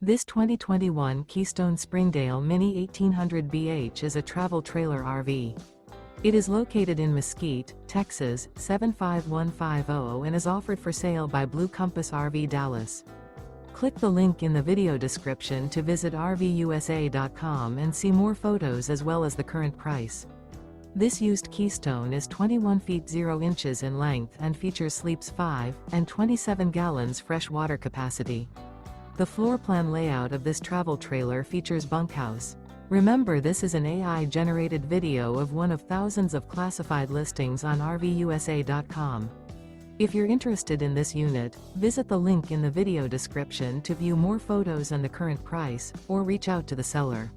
This 2021 Keystone Springdale Mini 1800 BH is a travel trailer RV. It is located in Mesquite, Texas, 75150 and is offered for sale by Blue Compass RV Dallas. Click the link in the video description to visit RVUSA.com and see more photos as well as the current price. This used Keystone is 21 feet 0 inches in length and features sleeps 5 and 27 gallons fresh water capacity. The floor plan layout of this travel trailer features bunkhouse. Remember, this is an AI-generated video of one of thousands of classified listings on RVUSA.com. If you're interested in this unit, visit the link in the video description to view more photos and the current price, or reach out to the seller.